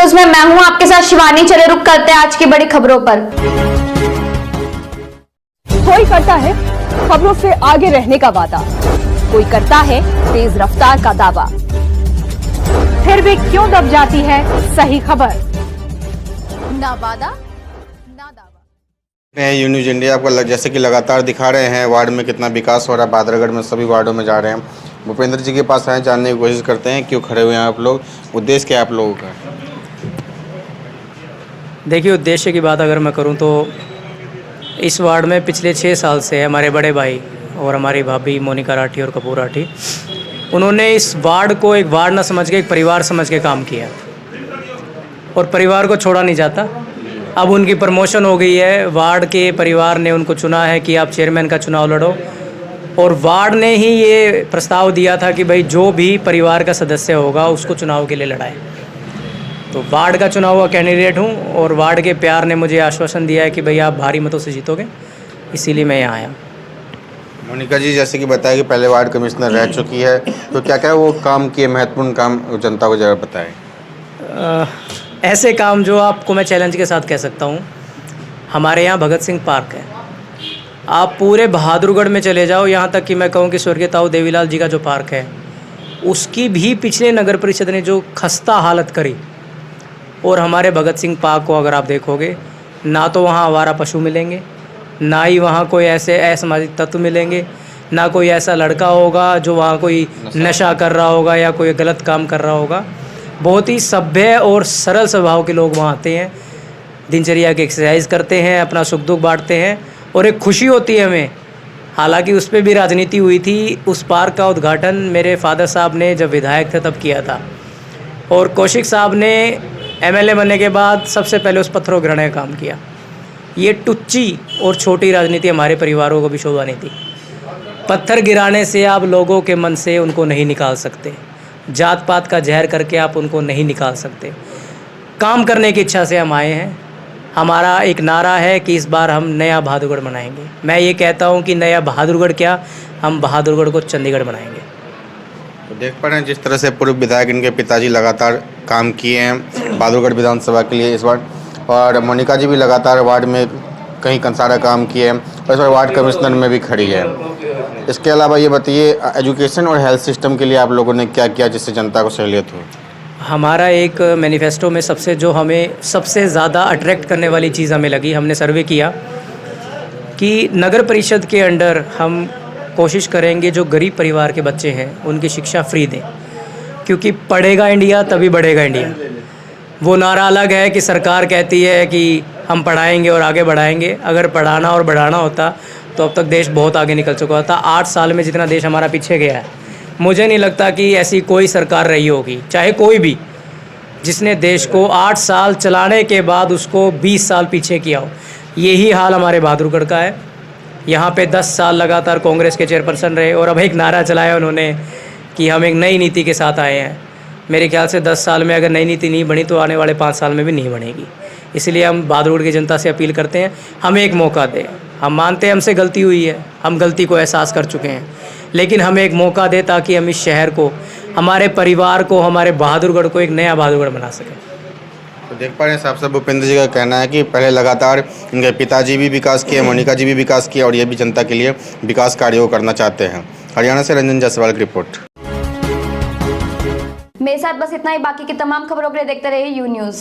News में मैं हूं आपके साथ शिवानी। चले रुक करते हैं आज की बड़ी खबरों पर। कोई करता है खबरों से आगे रहने का वादा, कोई करता है तेज रफ्तार का दावा, फिर भी क्यों दब जाती है सही खबर? ना वादा ना दावा। यू न्यूज इंडिया आपको जैसे कि लगातार दिखा रहे हैं वार्ड में कितना विकास हो रहा है। बादरगढ़ में सभी वार्डों में जा रहे हैं। भूपेंद्र जी के पास आए, जानने की कोशिश करते हैं क्यों खड़े हुए हैं आप लोग, उद्देश्य क्या है आप लोगों का? देखिए, उद्देश्य की बात अगर मैं करूं तो इस वार्ड में पिछले 6 साल से हमारे बड़े भाई और हमारी भाभी मोनिका राठी और कपूर राठी, उन्होंने इस वार्ड को एक वार्ड न समझ के एक परिवार समझ के काम किया और परिवार को छोड़ा नहीं जाता। अब उनकी प्रमोशन हो गई है, वार्ड के परिवार ने उनको चुना है कि आप चेयरमैन का चुनाव लड़ो और वार्ड ने ही ये प्रस्ताव दिया था कि भाई जो भी परिवार का सदस्य होगा उसको चुनाव के लिए लड़ाए। तो वार्ड का चुनाव हुआ कैंडिडेट हूँ और वार्ड के प्यार ने मुझे आश्वासन दिया है कि भाई आप भारी मतों से जीतोगे, इसीलिए मैं यहाँ आया। मोनिका जी, जैसे कि बताया कि पहले वार्ड कमिश्नर रह चुकी है, तो क्या क्या वो काम किए, महत्वपूर्ण काम जनता को जरा बताएं। ऐसे काम जो आपको मैं चैलेंज के साथ कह सकता हूँ, हमारे यहाँ भगत सिंह पार्क है, आप पूरे बहादुरगढ़ में चले जाओ, यहाँ तक कि मैं कहूँ कि स्वर्गीय ताऊ देवीलाल जी का जो पार्क है उसकी भी पिछले नगर परिषद ने जो खस्ता हालत करी। और हमारे भगत सिंह पार्क को अगर आप देखोगे, ना तो वहाँ आवारा पशु मिलेंगे, ना ही वहाँ कोई ऐसे असामाजिक तत्व मिलेंगे, ना कोई ऐसा लड़का होगा जो वहाँ कोई नशा कर रहा होगा या कोई गलत काम कर रहा होगा। बहुत ही सभ्य और सरल स्वभाव के लोग वहाँ आते हैं, दिनचर्या की एक्सरसाइज करते हैं, अपना सुख दुख बांटते हैं और एक खुशी होती है हमें। हालांकि उस पर भी राजनीति हुई थी। उस पार्क का उद्घाटन मेरे फादर साहब ने जब विधायक थे तब किया था और कौशिक साहब ने एमएलए बनने के बाद सबसे पहले उस पत्थरों ग्रहण का काम किया। ये टुच्ची और छोटी राजनीति हमारे परिवारों को भी शोभा नहीं थी। पत्थर गिराने से आप लोगों के मन से उनको नहीं निकाल सकते, जात पात का जहर करके आप उनको नहीं निकाल सकते। काम करने की इच्छा से हम आए हैं। हमारा एक नारा है कि इस बार हम नया बहादुरगढ़ बनाएंगे। मैं ये कहता हूँ कि नया बहादुरगढ़ क्या, हम बहादुरगढ़ को चंडीगढ़ बनाएंगे। तो देख पा रहे हैं जिस तरह से पूर्व विधायक इनके पिताजी लगातार काम किए हैं बहादुरगढ़ विधानसभा के लिए इस बार, और मोनिका जी भी लगातार वार्ड में कहीं सारा काम किए हैं और इस बार वार्ड कमिश्नर में भी खड़ी है। इसके अलावा ये बताइए, एजुकेशन और हेल्थ सिस्टम के लिए आप लोगों ने क्या किया जिससे जनता को सहूलियत हो? हमारा एक मैनिफेस्टो में जो हमें सबसे ज़्यादा अट्रैक्ट करने वाली चीज़ हमें लगी, हमने सर्वे किया कि नगर परिषद के अंडर हम कोशिश करेंगे जो गरीब परिवार के बच्चे हैं उनकी शिक्षा फ्री दें, क्योंकि पढ़ेगा इंडिया तभी बढ़ेगा इंडिया। वो नारा अलग है कि सरकार कहती है कि हम पढ़ाएंगे और आगे बढ़ाएंगे। अगर पढ़ाना और बढ़ाना होता तो अब तक देश बहुत आगे निकल चुका होता। 8 साल में जितना देश हमारा पीछे गया है, मुझे नहीं लगता कि ऐसी कोई सरकार रही होगी, चाहे कोई भी, जिसने देश को 8 साल चलाने के बाद उसको 20 साल पीछे किया हो। यही हाल हमारे बहादुरगढ़ का है। यहाँ पे 10 साल लगातार कांग्रेस के चेयरपर्सन रहे और अब एक नारा चलाया उन्होंने कि हम एक नई नीति के साथ आए हैं। मेरे ख्याल से 10 साल में अगर नई नीति नहीं बनी तो आने वाले 5 साल में भी नहीं बनेगी। इसलिए हम बहादुरगढ़ की जनता से अपील करते हैं, हमें एक मौका दें। हम मानते हैं हमसे गलती हुई है, हम गलती को एहसास कर चुके हैं, लेकिन हमें एक मौका दे ताकि हम इस शहर को, हमारे परिवार को, हमारे बहादुरगढ़ को एक नया बहादुरगढ़ बना सकें। तो देख पा रहे हैं साहब साहब भूपेंद्र जी का कहना है कि पहले लगातार इनके पिताजी भी विकास किए, मोनिका जी भी विकास किए और ये भी जनता के लिए विकास कार्यों को करना चाहते हैं। हरियाणा से रंजन जायसवाल की रिपोर्ट। मेरे साथ बस इतना ही। बाकी की तमाम खबरों के लिए देखते रहिए यू न्यूज।